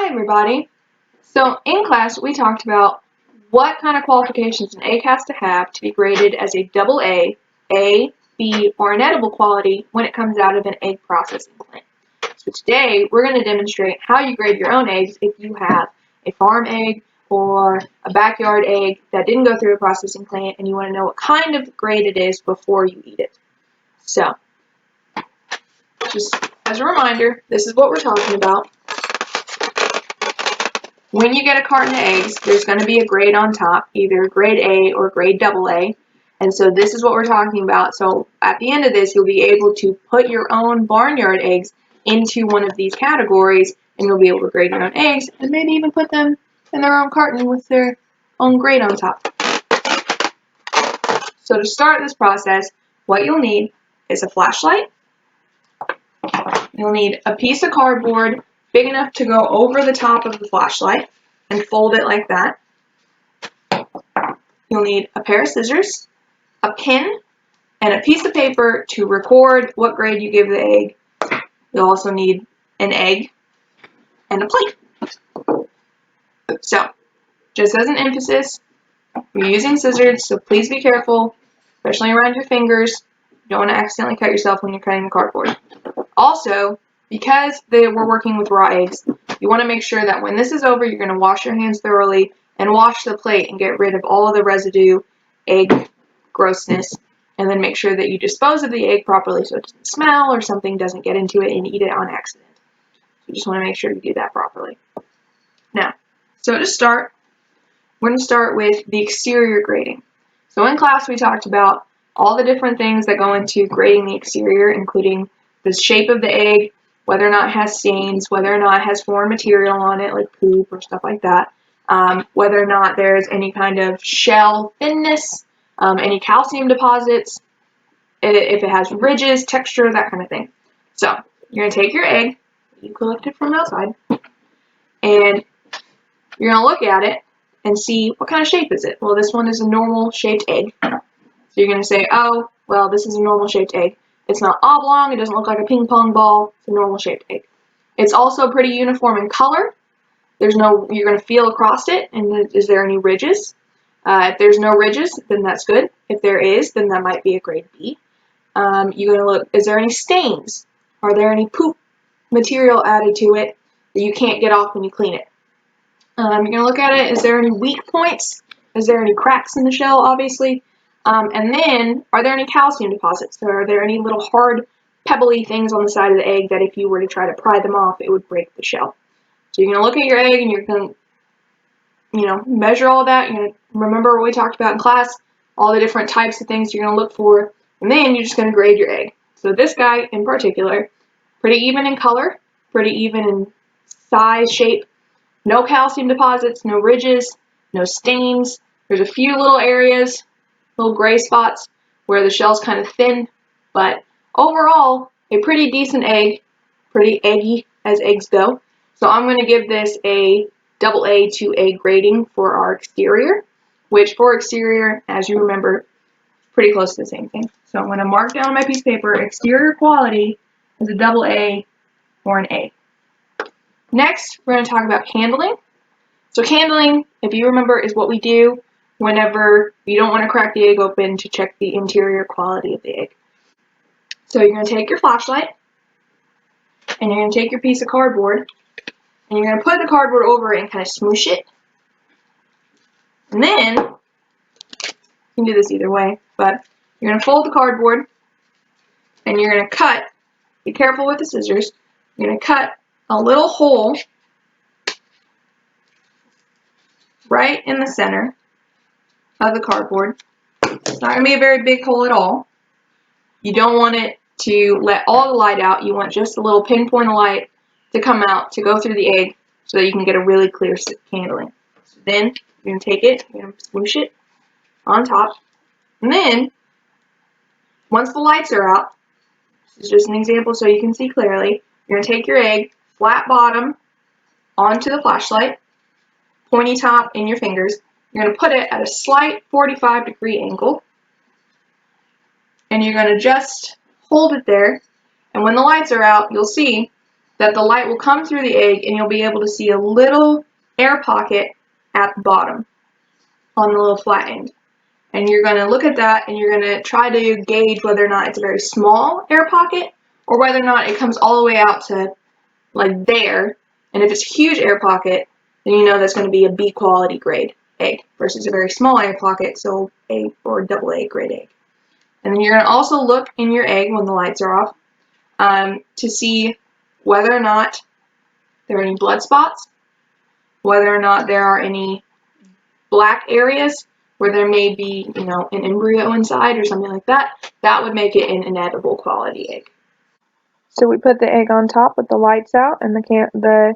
everybody. So in class we talked about what kind of qualifications an egg has to have to be graded as a double A, B, or an edible quality when it comes out of an egg processing plant. So today we're going to demonstrate how you grade your own eggs if you have a farm egg or a backyard egg that didn't go through a processing plant and you want to know what kind of grade it is before you eat it. So, just as a reminder, this is what we're talking about. When you get a carton of eggs, there's going to be a grade on top, either grade A or grade double A. And so this is what we're talking about. So at the end of this, you'll be able to put your own barnyard eggs into one of these categories, and you'll be able to grade your own eggs and maybe even put them in their own carton with their own grade on top. So to start this process, what you'll need is a flashlight. You'll need a piece of cardboard big enough to go over the top of the flashlight and fold it like that. You'll need a pair of scissors, a pin, and a piece of paper to record what grade you give the egg. You'll also need an egg and a plate. So, just as an emphasis, you're using scissors, so please be careful, especially around your fingers. You don't want to accidentally cut yourself when you're cutting the cardboard. Also, because we're working with raw eggs, you want to make sure that when this is over, you're going to wash your hands thoroughly and wash the plate and get rid of all of the residue, egg grossness, and then make sure that you dispose of the egg properly so it doesn't smell or something doesn't get into it and eat it on accident. You just want to make sure you do that properly. Now, so to start, we're going to start with the exterior grading. So in class, we talked about all the different things that go into grading the exterior, including the shape of the egg, whether or not it has stains, whether or not it has foreign material on it, like poop or stuff like that, whether or not there's any kind of shell thinness, any calcium deposits, if it has ridges, texture, that kind of thing. So you're going to take your egg that you collected from outside, and you're going to look at it and see what kind of shape is it. Well, this one is a normal shaped egg. So you're going to say, oh, well, this is a normal shaped egg. It's not oblong, it doesn't look like a ping pong ball, it's a normal shaped egg. It's also pretty uniform in color. You're going to feel across it, and is there any ridges? If there's no ridges, then that's good. If there is, then that might be a grade B. You're going to look, is there any stains? Are there any poop material added to it that you can't get off when you clean it? You're going to look at it, is there any weak points? Is there any cracks in the shell, obviously? And then, are there any calcium deposits? Are there any little hard, pebbly things on the side of the egg that if you were to try to pry them off, it would break the shell? So you're going to look at your egg and you're going to, measure all that. You're going to remember what we talked about in class, all the different types of things you're going to look for, and then you're just going to grade your egg. So this guy in particular, pretty even in color, pretty even in size, shape, no calcium deposits, no ridges, no stains. There's a few little areas, little gray spots where the shell's kind of thin, but overall, a pretty decent egg, pretty eggy as eggs go. So I'm going to give this a double A to A grading for our exterior, which for exterior, as you remember, pretty close to the same thing. So I'm going to mark down on my piece of paper, exterior quality is a double A or an A. Next, we're going to talk about candling. So candling, if you remember, is what we do whenever you don't want to crack the egg open to check the interior quality of the egg. So you're going to take your flashlight, and you're going to take your piece of cardboard, and you're going to put the cardboard over it and kind of smoosh it. And then, you can do this either way, but you're going to fold the cardboard, and you're going to cut, be careful with the scissors, you're going to cut a little hole right in the center of the cardboard. It's not going to be a very big hole at all. You don't want it to let all the light out. You want just a little pinpoint of light to come out, to go through the egg, so that you can get a really clear candling. So then, you're going to take it, you're going to smoosh it on top, and then, once the lights are out, this is just an example so you can see clearly, you're going to take your egg, flat bottom, onto the flashlight, pointy top in your fingers. You're going to put it at a slight 45-degree angle, and you're going to just hold it there, and when the lights are out, you'll see that the light will come through the egg and you'll be able to see a little air pocket at the bottom on the little flat end. And you're going to look at that and you're going to try to gauge whether or not it's a very small air pocket or whether or not it comes all the way out to like there. And if it's a huge air pocket, then you know that's going to be a B quality grade egg versus a very small air pocket, so A or double A grade egg. And then you're going to also look in your egg when the lights are off to see whether or not there are any blood spots, whether or not there are any black areas where there may be, you know, an embryo inside or something like that. That would make it an inedible quality egg. So we put the egg on top with the lights out and the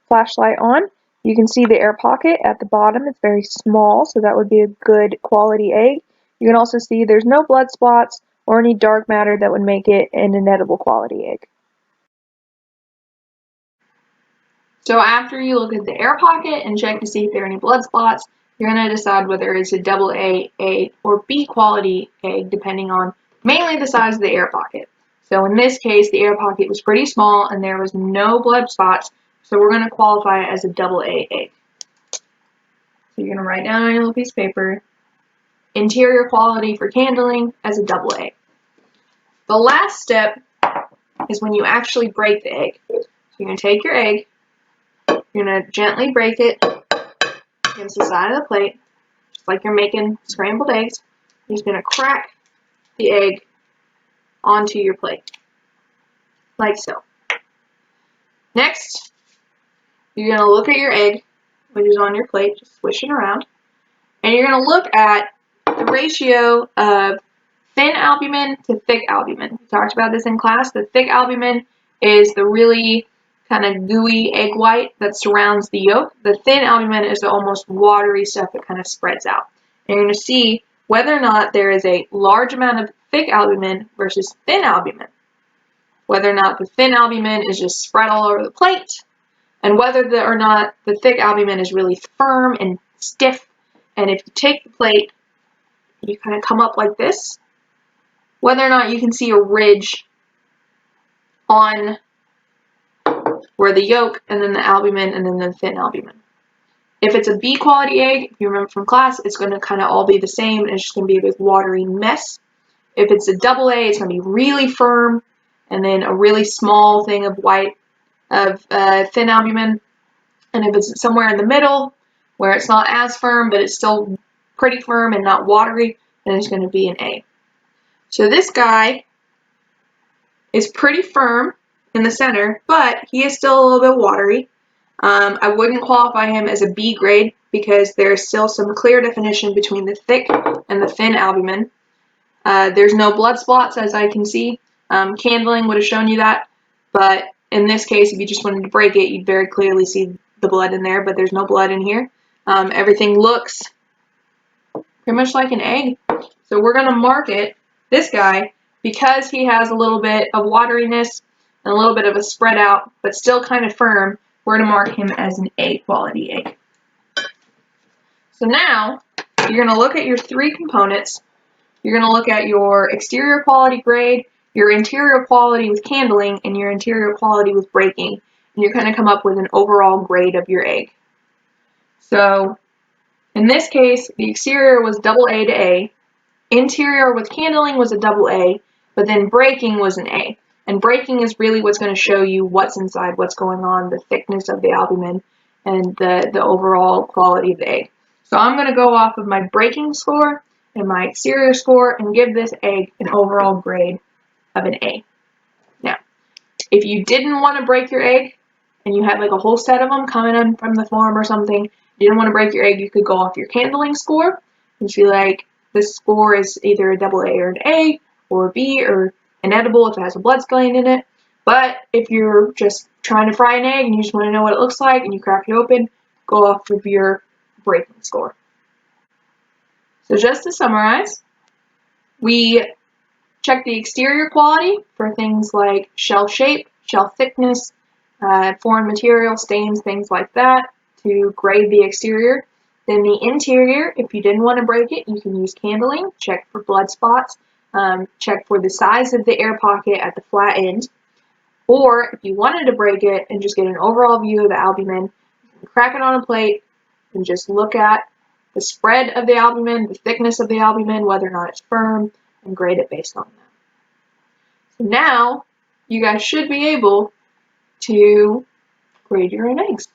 flashlight on. You can see the air pocket at the bottom. It's very small, so that would be a good quality egg. You can also see there's no blood spots or any dark matter that would make it an inedible quality egg. So after you look at the air pocket and check to see if there are any blood spots, you're going to decide whether it's a double A, or B quality egg, depending on mainly the size of the air pocket. So in this case, the air pocket was pretty small and there was no blood spots, so we're going to qualify it as a double A egg. So you're going to write down on your little piece of paper, interior quality for candling as a double A. The last step is when you actually break the egg. So you're going to take your egg, you're going to gently break it against the side of the plate, just like you're making scrambled eggs. You're just going to crack the egg onto your plate, like so. Next, you're going to look at your egg, which is on your plate, just swish it around, and you're going to look at the ratio of thin albumin to thick albumin. We talked about this in class. The thick albumin is the really kind of gooey egg white that surrounds the yolk. The thin albumin is the almost watery stuff that kind of spreads out. And you're going to see whether or not there is a large amount of thick albumin versus thin albumin. Whether or not the thin albumin is just spread all over the plate, and whether or not the thick albumin is really firm and stiff. And if you take the plate, you kind of come up like this, whether or not you can see a ridge on where the yolk and then the albumin and then the thin albumin. If it's a B quality egg, if you remember from class, it's going to kind of all be the same and it's just going to be a big watery mess. If it's a double A, it's going to be really firm and then a really small thing of thin albumin. And if it's somewhere in the middle where it's not as firm but it's still pretty firm and not watery, then it's going to be an A. So this guy is pretty firm in the center, but he is still a little bit watery. I wouldn't qualify him as a B grade because there's still some clear definition between the thick and the thin albumin. There's no blood spots, as I can see. Candling would have shown you that, but in this case, if you just wanted to break it, you'd very clearly see the blood in there, but there's no blood in here. Everything looks pretty much like an egg. So we're going to mark it, this guy, because he has a little bit of wateriness and a little bit of a spread out, but still kind of firm, we're going to mark him as an A quality egg. So now, you're going to look at your three components. You're going to look at your exterior quality grade, your interior quality with candling, and your interior quality with breaking. And you're going to come up with an overall grade of your egg. So, in this case, the exterior was double A to A. Interior with candling was a double A, but then breaking was an A. And breaking is really what's going to show you what's inside, what's going on, the thickness of the albumin, and the overall quality of the egg. So I'm going to go off of my breaking score and my exterior score and give this egg an overall grade of an A. Now, if you didn't want to break your egg and you had like a whole set of them coming in from the farm or something, you didn't want to break your egg, you could go off your candling score and be like, this score is either a double A or an A or a B or inedible if it has a blood stain in it. But if you're just trying to fry an egg and you just want to know what it looks like and you crack it open, go off of your breaking score. So just to summarize, we check the exterior quality for things like shell shape, shell thickness, foreign material, stains, things like that to grade the exterior. Then the interior, if you didn't want to break it, you can use candling, check for blood spots, check for the size of the air pocket at the flat end. Or if you wanted to break it and just get an overall view of the albumin, you can crack it on a plate and just look at the spread of the albumin, the thickness of the albumin, whether or not it's firm, and grade it based on that. So now you guys should be able to grade your own eggs.